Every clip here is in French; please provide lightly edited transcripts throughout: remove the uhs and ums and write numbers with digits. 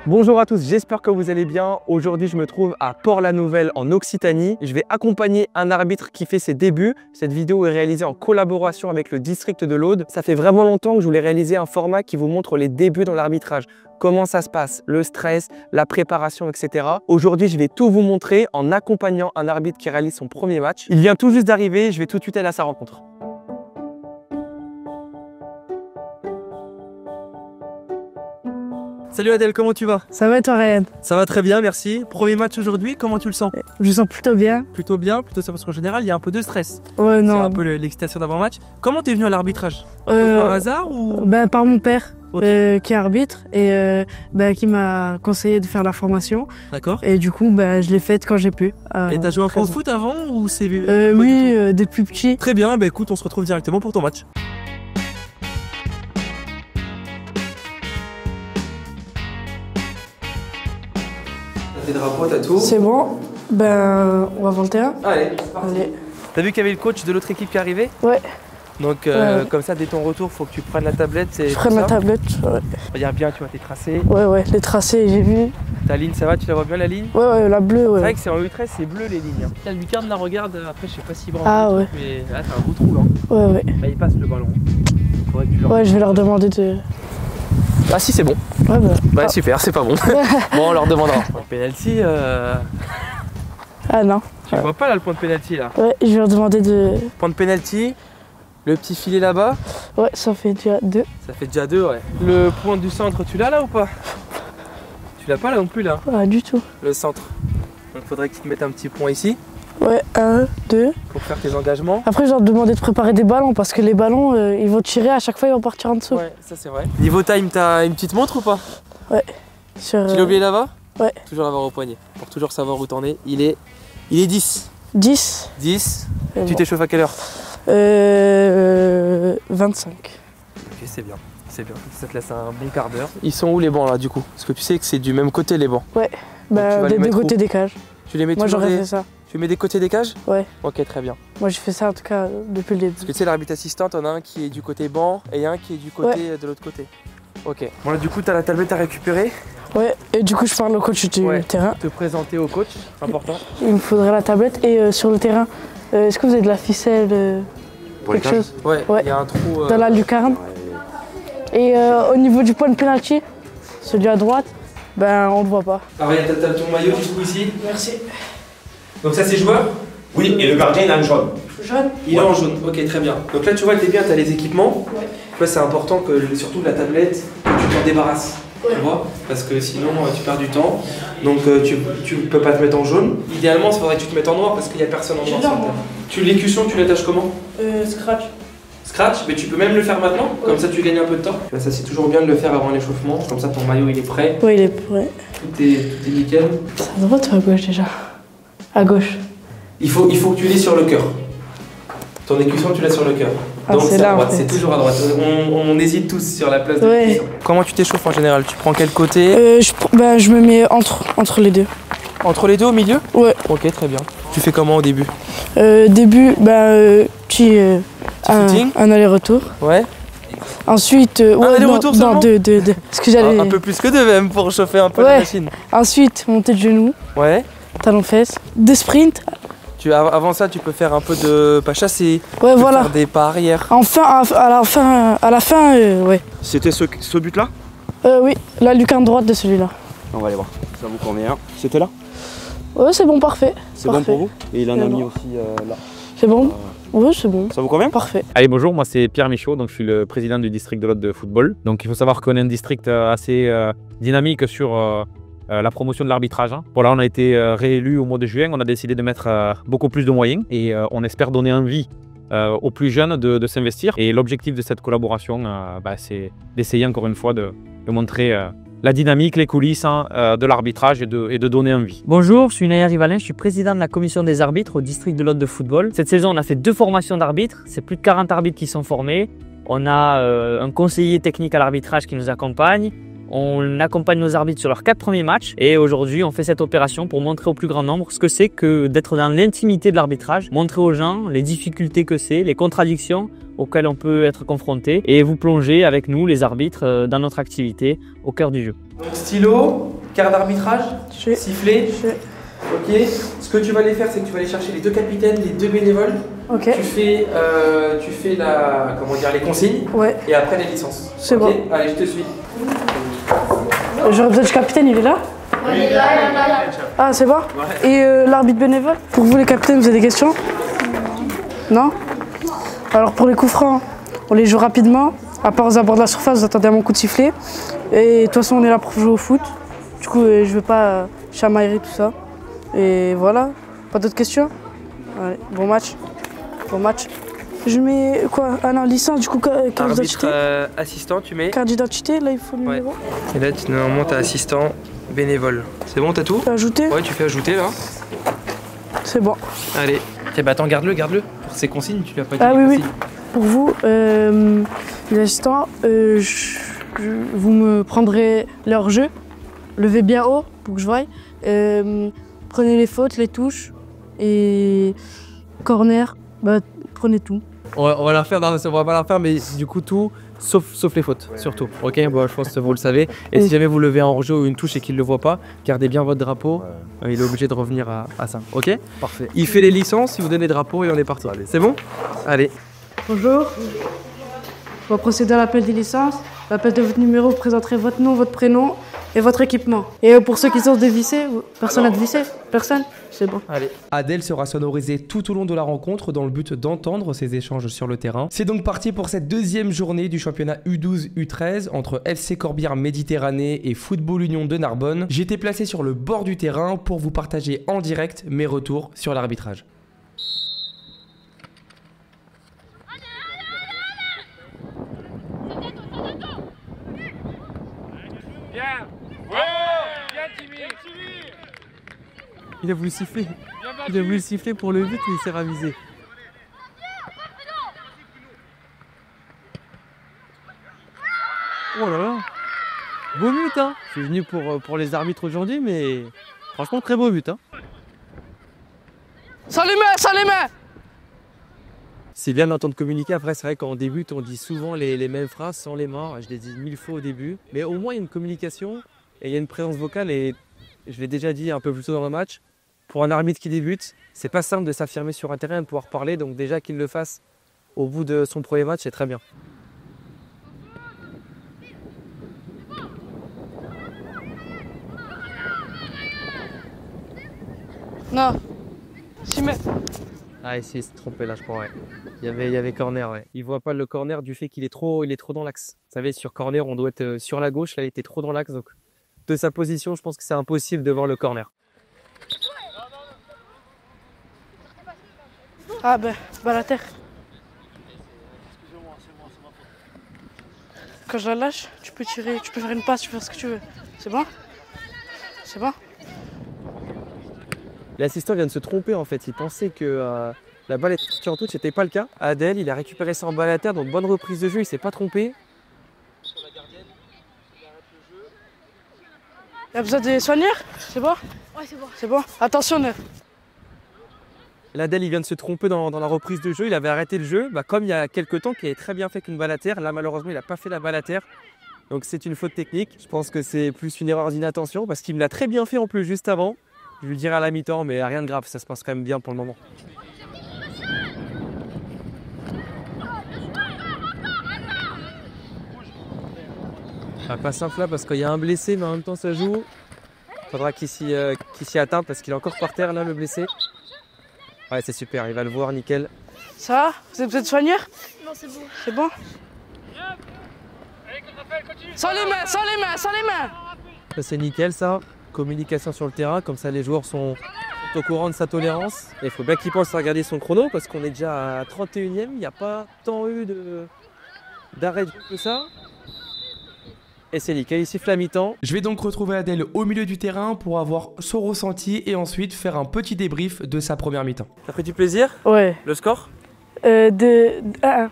Bonjour à tous, j'espère que vous allez bien. Aujourd'hui, je me trouve à Port-la-Nouvelle en Occitanie. Je vais accompagner un arbitre qui fait ses débuts. Cette vidéo est réalisée en collaboration avec le district de l'Aude. Ça fait vraiment longtemps que je voulais réaliser un format qui vous montre les débuts dans l'arbitrage. Comment ça se passe, le stress, la préparation, etc. Aujourd'hui, je vais tout vous montrer en accompagnant un arbitre qui réalise son premier match. Il vient tout juste d'arriver, je vais tout de suite aller à sa rencontre. Salut Adèle, comment tu vas? Ça va et toi Ryan? Ça va très bien, merci. Premier match aujourd'hui, comment tu le sens? Je me sens plutôt bien. Plutôt bien, plutôt ça parce qu'en général il y a un peu de stress. Ouais, non. C'est un peu l'excitation d'avant-match. Comment t'es venu à l'arbitrage? Par hasard ou? Par mon père, Okay. qui est arbitre et qui m'a conseillé de faire la formation. D'accord. Et du coup, je l'ai faite quand j'ai pu. Et t'as joué un peu au foot avant ou c'est... Oui, des plus petits. Très bien, écoute, on se retrouve directement pour ton match. T'as tes drapeaux, t'as tout? C'est bon. On va voir le terrain. Allez. Allez. T'as vu qu'il y avait le coach de l'autre équipe qui arrivait? Ouais. Donc Ouais. comme ça, dès ton retour, faut que tu prennes la tablette. Je prends la tablette. Ouais. Regarde bien, tu vois tes tracés. Ouais, les tracés, j'ai vu. Ta ligne, ça va? Tu la vois bien la ligne? Ouais, la bleue, C'est ouais. vrai que c'est en U13, c'est bleu les lignes. Hein. La lucarne, là, regarde, après, je sais pas si Ah ouais. mais là, t'as un beau trou là. Ouais. Bah, il passe le ballon. Faudrait que tu leur... Ouais, je vais leur demander de... Ah si, c'est bon. Ouais, Bah super, c'est pas bon. Bon, on leur demandera. Point de penalty, Ah non. tu vois pas là le point de penalty là? Ouais, je vais leur demander de... Point de penalty, le petit filet là-bas. Ouais, ça fait déjà 2. Ça fait déjà 2, ouais. Le point du centre, tu l'as là ou pas? Tu l'as pas là non plus là? Pas du tout. Le centre. Donc faudrait que tu te mettes un petit point ici Ouais, 1, 2. pour faire tes engagements. Après, je leur demandais de préparer des ballons parce que les ballons, ils vont tirer, à chaque fois, ils vont partir en dessous. Ouais, ça c'est vrai. Niveau time, t'as une petite montre ou pas? Sur, Tu l'as oublié là-bas? Ouais. Toujours l'avoir au poignet. Pour toujours savoir où t'en es. Il est 10. 10. 10. Et Tu bon. t'échauffes à quelle heure? 25. Ok, c'est bien. C'est bien. Ça te laisse un bon quart d'heure. Ils sont où les bancs là du coup? Parce que tu sais que c'est du même côté les bancs. Ouais. tu vas les Des deux mettre côtés des cages. Tu les mets Moi, toujours j'aurais fait ça. Tu mets des côtés des cages? Ouais. Ok, très bien. Moi, j'ai fait ça en tout cas depuis le début. Parce que tu sais, l'arbitre assistant, t'en as un qui est du côté banc et un qui est du côté de l'autre côté. Ok. Bon là, du coup, t'as la tablette à récupérer. Ouais. Et du coup, je parle au coach du terrain. Te présenter au coach, important. Il me faudrait la tablette. Et sur le terrain, est-ce que vous avez de la ficelle Pour les quelque chose Ouais, Ouais. il y a un trou. dans la lucarne? Et au niveau du point de penalty, celui à droite, on le voit pas. Ah ouais, t'as ton maillot du coup ici. Merci. Donc ça, c'est joueur? Oui, et le gardien, il a un jaune. Jaune? Il est en jaune. Ok, très bien. Donc là, tu vois, t'es bien, t'as les équipements. Ouais. Tu vois, c'est important que, surtout la tablette, que tu t'en débarrasses. Tu vois? Parce que sinon, tu perds du temps. Donc tu peux pas te mettre en jaune. Idéalement, il faudrait que tu te mettes en noir parce qu'il n'y a personne en noir. J'ai sur le noir, terrain. L'écusson, tu l'attaches comment? Scratch. Scratch, mais tu peux même le faire maintenant, comme ça tu gagnes un peu de temps. Ça c'est toujours bien de le faire avant l'échauffement, comme ça ton maillot il est prêt, Oui, il est prêt. tout est nickel. C'est à droite ou à gauche déjà? À gauche. Il faut que tu l'aies sur le cœur. Ton écusson tu l'as sur le cœur. Ah, Donc c'est c'est à là, en droite, fait. c'est toujours à droite. On hésite tous sur la place de Ouais. l'écusson. Comment tu t'échauffes en général? Tu prends quel côté? Je me mets entre les deux. Entre les deux au milieu? Ouais. Ok, très bien. Tu fais comment au début? Début, petit footing. un aller-retour. Ouais. Ensuite, aller-retour seulement? deux. Parce que j'allais. Un peu plus que deux même pour chauffer un peu la Ouais. machine. Ensuite, monter de genoux, Ouais. talons-fesses, des sprints. Avant ça tu peux faire un peu de pas chasser, Ouais, tu peux voilà. faire des pas arrière. Enfin, à la fin, ouais. C'était ce but-là? Oui, la lucarne droite de celui-là. On va aller voir. Ça vous convient? C'était là? Ouais, c'est bon, parfait. C'est bon Parfait. pour vous? Et il en a C'est mis bon. aussi là. C'est bon? Oui, c'est bon. Ça vous convient? Parfait. Allez, bonjour, moi c'est Pierre Michaud, donc je suis le président du district de l'Aude de football. Donc il faut savoir qu'on est un district assez dynamique sur la promotion de l'arbitrage. Voilà, on a été réélu au mois de juin, on a décidé de mettre beaucoup plus de moyens et on espère donner envie aux plus jeunes de s'investir. Et l'objectif de cette collaboration, c'est d'essayer encore une fois de montrer la dynamique, les coulisses de l'arbitrage et de donner envie. Bonjour, je suis Naya Rivalin, je suis président de la commission des arbitres au district de l'Aude de football. Cette saison, on a fait 2 formations d'arbitres, c'est plus de 40 arbitres qui sont formés. On a un conseiller technique à l'arbitrage qui nous accompagne. On accompagne nos arbitres sur leurs 4 premiers matchs et aujourd'hui on fait cette opération pour montrer au plus grand nombre ce que c'est que d'être dans l'intimité de l'arbitrage, montrer aux gens les difficultés que c'est, les contradictions auxquelles on peut être confronté et vous plonger avec nous les arbitres dans notre activité au cœur du jeu. Donc stylo, carte d'arbitrage, sifflet. Ok. Ce que tu vas aller faire, c'est que tu vas aller chercher les 2 capitaines, les 2 bénévoles. Ok. Tu fais les consignes. Ouais. Et après les licences. C'est Ok. bon. Allez, je te suis. J'aurais besoin du capitaine, il est là? Ah, c'est bon? Et l'arbitre bénévole? Pour vous les capitaines, vous avez des questions? Non? Alors pour les coups francs, on les joue rapidement. À part aux abords de la surface, vous attendez à mon coup de sifflet. Et de toute façon, on est là pour jouer au foot. Du coup, je vais pas chamaillerer tout ça. Et voilà. Pas d'autres questions? Allez, bon match. Bon match. Je mets quoi? Ah non, licence, du coup, carte d'identité. Assistant, tu mets. Carte d'identité, là il faut le numéro. Et là, normalement, t'as assistant bénévole. C'est bon, t'as tout? Ajouter? Ouais, tu fais ajouter là. C'est bon. Allez. Tiens, bah attends, garde-le. Pour ces consignes, tu lui as pas dit. Ah les oui, consignes. Pour vous, les assistants, vous me prendrez leur jeu. Levez bien haut pour que je voie. Prenez les fautes, les touches et corner, bah, prenez tout. On va la faire, on va pas la faire, mais du coup tout, sauf les fautes, surtout. Ok, bon, je pense que vous le savez. Et si jamais vous levez un hors-jeu ou une touche et qu'il ne le voit pas, gardez bien votre drapeau. Il est obligé de revenir à ça. Ok. Parfait. Il fait les licences, il vous donne les drapeaux et on est parti. C'est bon? Allez. Bonjour. On va procéder à l'appel des licences. L'appel de votre numéro, vous présenterez votre nom, votre prénom et votre équipement. Et pour ceux qui sont dévissés, personne n'a dévissé? Personne? C'est bon. Allez. Adèle sera sonorisée tout au long de la rencontre dans le but d'entendre ses échanges sur le terrain. C'est donc parti pour cette deuxième journée du championnat U12-U13 entre FC Corbière Méditerranée et Football Union de Narbonne. J'ai été placé sur le bord du terrain pour vous partager en direct mes retours sur l'arbitrage. Il a voulu siffler. Il a voulu siffler pour le but, mais il s'est ravisé. Oh là là. Beau but, hein. Je suis venu pour les arbitres aujourd'hui, mais franchement, très beau but, hein. Sans les mains, sans les mains! C'est bien d'entendre communiquer. Après, c'est vrai quand on débute, on dit souvent les mêmes phrases sans les morts. Je les dis 1000 fois au début. Mais au moins, il y a une communication et il y a une présence vocale. Et je l'ai déjà dit un peu plus tôt dans le match, pour un arbitre qui débute, c'est pas simple de s'affirmer sur un terrain et de pouvoir parler. Donc déjà qu'il le fasse au bout de son premier match, c'est très bien. Non. 6 mètres. Ah, il s'est trompé là, je crois, ouais. Il y avait corner, ouais. Il voit pas le corner du fait qu'il est trop dans l'axe. Vous savez, sur corner, on doit être sur la gauche. Là, il était trop dans l'axe. Donc, de sa position, je pense que c'est impossible de voir le corner. Ah ben, bas la terre. Quand je la lâche, tu peux tirer, tu peux faire une passe, tu peux faire ce que tu veux. C'est bon? C'est bon? L'assistant vient de se tromper en fait. Il pensait que la balle était sortie en touche, c'était pas le cas. Adèle, il a récupéré ça en balle à terre, donc bonne reprise de jeu, il s'est pas trompé. Sur la gardienne, il arrête le jeu. Il y a besoin des soigneurs? C'est bon? Ouais, c'est bon. C'est bon? Attention, neuf. L'Adèle, il vient de se tromper dans la reprise de jeu. Il avait arrêté le jeu, comme il y a quelques temps, qu'il avait très bien fait qu'une balle à terre. Là, malheureusement, il n'a pas fait la balle à terre. Donc, c'est une faute technique. Je pense que c'est plus une erreur d'inattention parce qu'il me l'a très bien fait en plus juste avant. Je lui dirai à la mi-temps, mais rien de grave. Ça se passe quand même bien pour le moment. Pas simple là parce qu'il y a un blessé, mais en même temps, ça joue. Il faudra qu'il s'y atteinte parce qu'il est encore par terre là, le blessé. Ouais, c'est super, il va le voir, nickel. Ça va? Vous avez besoin de soigneurs? Non, c'est bon. C'est bon? Sans les mains, sans les mains, sans les mains! Ça c'est nickel ça, communication sur le terrain, comme ça les joueurs sont au courant de sa tolérance. Et il faut bien qu'il pense à regarder son chrono parce qu'on est déjà à 31e, il n'y a pas tant eu d'arrêt que ça. Et c'est nickel, il siffle à mi-temps. Je vais donc retrouver Adèle au milieu du terrain pour avoir son ressenti et ensuite faire un petit débrief de sa première mi-temps. T'as pris du plaisir? Ouais. Le score? De 1-1.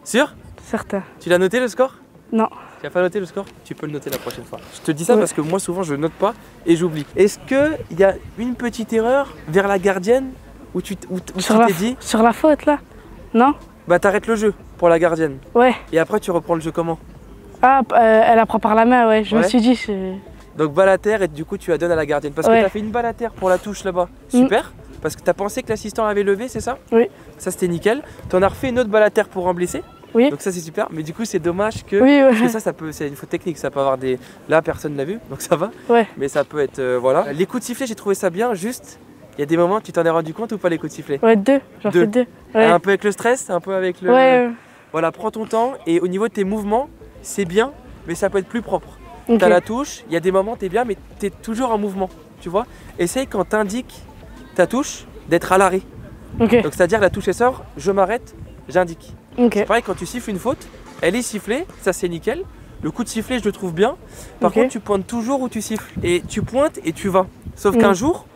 Sûr? Certain. Tu l'as noté le score? Non. Tu n'as pas noté le score? Tu peux le noter la prochaine fois. Je te dis ça parce que moi souvent je note pas et j'oublie. Est-ce qu'il y a une petite erreur vers la gardienne où tu t'es dit sur la faute là? Non? bah t'arrêtes le jeu pour la gardienne Ouais. et après tu reprends le jeu comment? Ah, elle apprend par la main, ouais. Je me suis dit, c'est... Donc balle à terre et du coup tu la donnes à la gardienne. Parce que tu as fait une balle à terre pour la touche là-bas. Super. Parce que tu as pensé que l'assistant avait levé, c'est ça? Oui. Ça c'était nickel. Tu en as refait une autre balle à terre pour un blessé. Oui. Donc ça c'est super. Mais du coup c'est dommage que... Oui, Parce que ça peut... c'est une faute technique. Ça peut avoir des... Là personne l'a vu, donc ça va. Ouais. Mais ça peut être... voilà. Les coups de sifflet j'ai trouvé ça bien. Juste, il y a des moments tu t'en es rendu compte ou pas les coups de sifflet? Ouais, deux. J'en fais deux. Ouais. Un peu avec le stress, un peu avec le... Ouais. Voilà, prends ton temps et au niveau de tes mouvements, c'est bien, mais ça peut être plus propre. Okay. T'as la touche, il y a des moments t'es bien, mais t'es toujours en mouvement, tu vois. Essaye quand t'indiques ta touche d'être à l'arrêt. Okay. Donc c'est-à-dire la touche elle sort, je m'arrête, j'indique. Okay. C'est pareil quand tu siffles une faute, elle est sifflée, ça c'est nickel. Le coup de sifflet je le trouve bien. Par contre tu pointes toujours où tu siffles. Et tu pointes et tu vas. Sauf qu'un jour,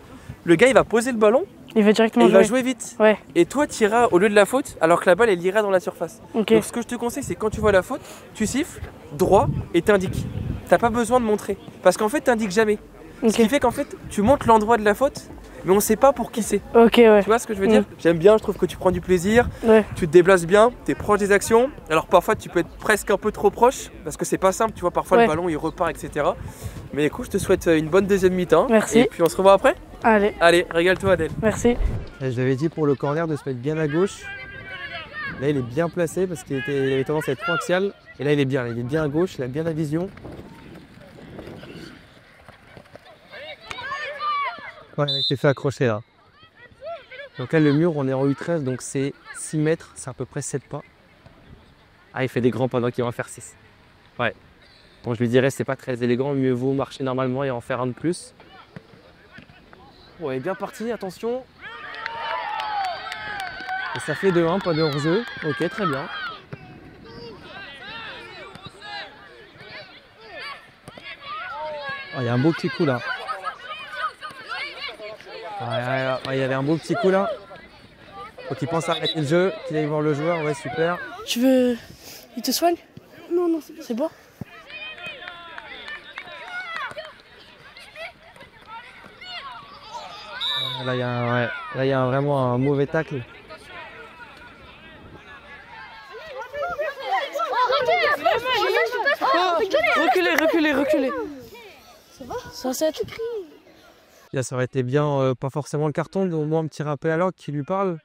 le gars il va poser le ballon. Il va directement jouer. Il va jouer vite. Ouais. Et toi tu iras au lieu de la faute alors que la balle elle ira dans la surface. Okay. Donc ce que je te conseille c'est quand tu vois la faute, tu siffles droit et t'indiques. T'as pas besoin de montrer. Parce qu'en fait t'indiques jamais. Ce qui fait qu'en fait tu montres l'endroit de la faute mais on sait pas pour qui c'est. Ok, ouais. Tu vois ce que je veux dire? J'aime bien, je trouve que tu prends du plaisir, tu te déplaces bien, tu es proche des actions. Alors parfois tu peux être presque un peu trop proche parce que c'est pas simple, tu vois, parfois le ballon il repart, etc. Mais écoute, je te souhaite une bonne deuxième mi-temps. Merci. Et puis on se revoit après? Allez. Allez, régale-toi Adèle. Merci. Et je l'avais dit pour le corner de se mettre bien à gauche. Là il est bien placé parce qu'il avait tendance à être trop axial. Et là il est bien à gauche, il a bien la vision. Ouais, il s'est fait accrocher là. Donc là le mur on est en U13 donc c'est 6 mètres, c'est à peu près 7 pas. Ah il fait des grands pas donc il va en faire 6. Ouais. Bon je lui dirais c'est pas très élégant, mieux vaut marcher normalement et en faire un de plus. Bon il est bien parti, attention. Et ça fait 2-1, pas de hors-jeu. Ok très bien. Oh, il y a un beau petit coup là. Il y avait un beau petit coup là. Faut qu'il pense à arrêter le jeu, qu'il aille voir le joueur, ouais super. Tu veux... Il te soigne? Non, non, c'est bon. Là il y a vraiment un mauvais tacle. Reculez. Ça va? 107. Là, ça aurait été bien, pas forcément le carton, mais au moins un petit rappel à l'ordre qui lui parle.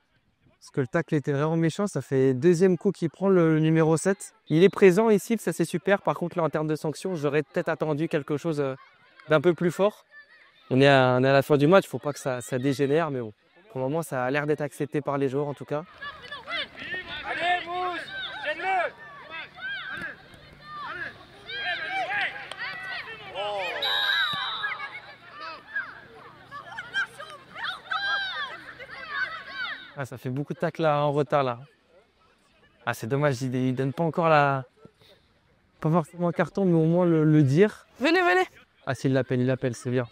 Parce que le tacle était vraiment méchant, ça fait deuxième coup qu'il prend le numéro 7. Il est présent ici, ça c'est super. Par contre là en termes de sanctions, j'aurais peut-être attendu quelque chose d'un peu plus fort. On est à la fin du match, il ne faut pas que ça dégénère, mais bon. Pour le moment ça a l'air d'être accepté par les joueurs en tout cas. Allez Mousse, gêne-le. Ah, ça fait beaucoup de tacles là, en retard là. Ah c'est dommage, il ne donne pas encore la... Pas forcément un carton, mais au moins le dire. Venez. Ah s'il l'appelle, c'est bien.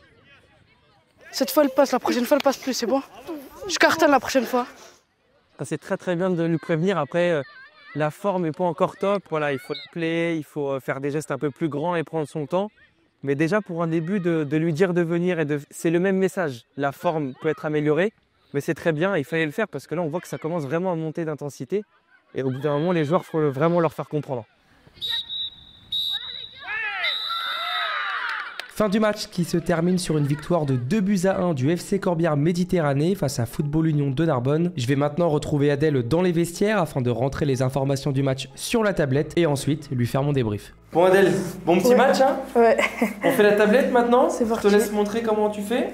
Cette fois elle passe, la prochaine fois elle passe plus, c'est bon? Je cartonne la prochaine fois. Ça c'est très bien de lui prévenir. Après, la forme n'est pas encore top. Voilà, il faut l'appeler, il faut faire des gestes un peu plus grands et prendre son temps. Mais déjà pour un début, de lui dire de venir, c'est le même message. La forme peut être améliorée. Mais c'est très bien, il fallait le faire parce que là on voit que ça commence vraiment à monter d'intensité et au bout d'un moment les joueurs, il faut vraiment leur faire comprendre. Fin du match qui se termine sur une victoire de 2-1 du FC Corbière Méditerranée face à Football Union de Narbonne. Je vais maintenant retrouver Adèle dans les vestiaires afin de rentrer les informations du match sur la tablette et ensuite lui faire mon débrief. Bon Adèle, bon petit match hein? Ouais. On fait la tablette maintenant? C'est parti. Je te laisse montrer comment tu fais.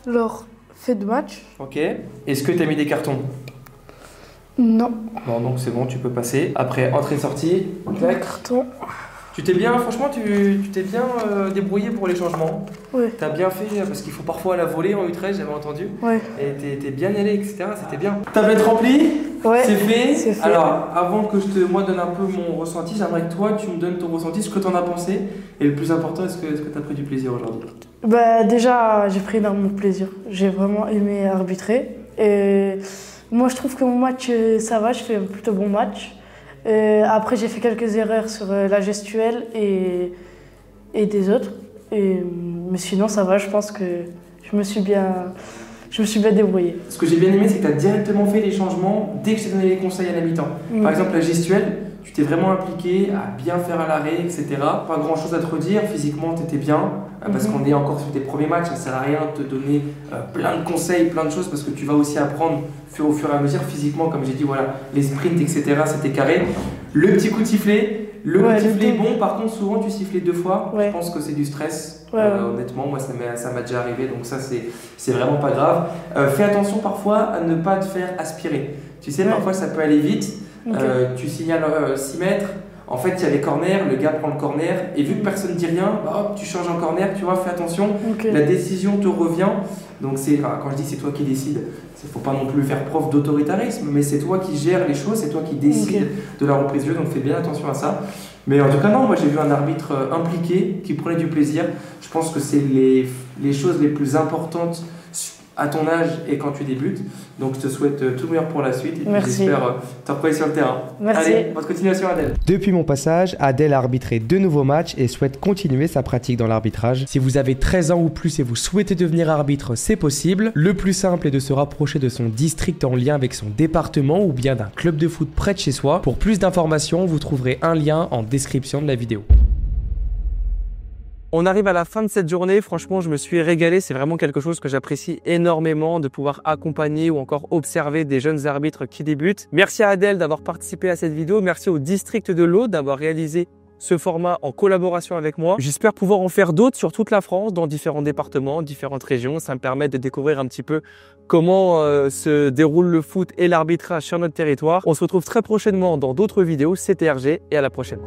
Alors, fait de match. Ok. Est-ce que tu as mis des cartons? Non. Bon donc c'est bon, tu peux passer. Après entrée-sortie. Carton. Tu t'es bien, franchement, tu t'es bien débrouillé pour les changements. Ouais. T'as bien fait, parce qu'il faut parfois la voler en U13, j'avais entendu. Ouais. Et t'es bien allé, etc. C'était bien. Tablette remplie. Ouais. C'est fait. C'est fait. Alors, avant que je te donne un peu mon ressenti, j'aimerais que toi, tu me donnes ton ressenti, ce que t'en as pensé. Et le plus important, est-ce que t'as pris du plaisir aujourd'hui? Bah déjà, j'ai pris énormément de plaisir. J'ai vraiment aimé arbitrer. Et moi, je trouve que mon match, ça va, je fais un plutôt bon match. Après, j'ai fait quelques erreurs sur la gestuelle et des autres. Mais sinon, ça va, je pense que je me suis bien débrouillée. Ce que j'ai bien aimé, c'est que tu as directement fait les changements dès que je t'ai donné les conseils à la mi-temps. Par exemple, la gestuelle, tu t'es vraiment impliqué à bien faire à l'arrêt, etc. Pas grand chose à te redire, physiquement tu étais bien, parce qu'on est encore sur tes premiers matchs, ça ne sert à rien de te donner plein de conseils, plein de choses, parce que tu vas aussi apprendre au fur et à mesure. Physiquement, comme j'ai dit, voilà, les sprints, etc., c'était carré. Le petit coup de sifflet, bon, par contre, souvent tu sifflais 2 fois, je pense que c'est du stress, honnêtement, moi ça m'a déjà arrivé, donc ça c'est vraiment pas grave. Fais attention parfois à ne pas te faire aspirer, tu sais, parfois ça peut aller vite. Tu signales 6 mètres, en fait il y a les corners, le gars prend le corner et vu que personne ne dit rien, hop, tu changes en corner, tu vois, fais attention, la décision te revient. Donc quand je dis c'est toi qui décides, il ne faut pas non plus faire preuve d'autoritarisme, mais c'est toi qui gères les choses, c'est toi qui décides de la reprise de jeu, donc fais bien attention à ça. Mais en tout cas non, moi j'ai vu un arbitre impliqué, qui prenait du plaisir. Je pense que c'est les choses les plus importantes à ton âge et quand tu débutes. Donc je te souhaite tout le meilleur pour la suite et puis j'espère te retrouver sur le terrain. Merci. Allez, bonne continuation Adèle. Depuis mon passage, Adèle a arbitré 2 nouveaux matchs et souhaite continuer sa pratique dans l'arbitrage. Si vous avez 13 ans ou plus et vous souhaitez devenir arbitre, c'est possible. Le plus simple est de se rapprocher de son district en lien avec son département ou bien d'un club de foot près de chez soi. Pour plus d'informations, vous trouverez un lien en description de la vidéo. On arrive à la fin de cette journée, franchement je me suis régalé, c'est vraiment quelque chose que j'apprécie énormément de pouvoir accompagner ou encore observer des jeunes arbitres qui débutent. Merci à Adèle d'avoir participé à cette vidéo, merci au district de l'Aude d'avoir réalisé ce format en collaboration avec moi. J'espère pouvoir en faire d'autres sur toute la France, dans différents départements, différentes régions. Ça me permet de découvrir un petit peu comment se déroule le foot et l'arbitrage sur notre territoire. On se retrouve très prochainement dans d'autres vidéos. C'était RG et à la prochaine.